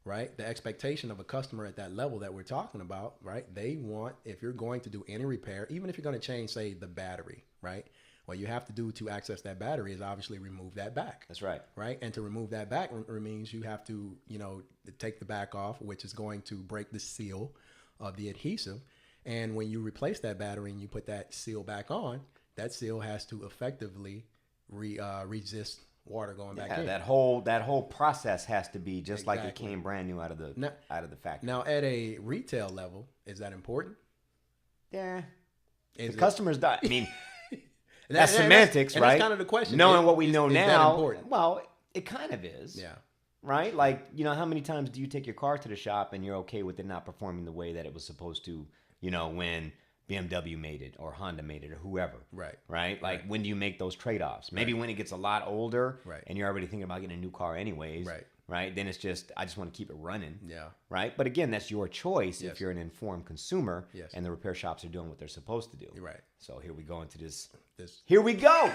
right? The expectation of a customer at that level that we're talking about, right? They want, if you're going to do any repair, even if you're going to change, say, the battery, right? What you have to do to access that battery is obviously remove that back. That's right. Right? And to remove that back means you have to, take the back off, which is going to break the seal of the adhesive. And when you replace that battery and you put that seal back on, that seal has to effectively resist water going back in. That whole process has to be just like it came brand new out of the factory. Now, at a retail level, is that important? Yeah. Is the customers, I mean, that's semantics, right? That's kind of the question. Knowing what we know now, that important? Well, it kind of is. Yeah. Right? Like, how many times do you take your car to the shop and you're okay with it not performing the way that it was supposed to, when BMW made it or Honda made it or whoever. Right. Right? Like, when do you make those trade-offs? Maybe when it gets a lot older and you're already thinking about getting a new car anyways. Right. Right? Then it's just, I just want to keep it running. Yeah. Right? But again, that's your choice if you're an informed consumer and the repair shops are doing what they're supposed to do. Right. So here we go into this. This. Here we go.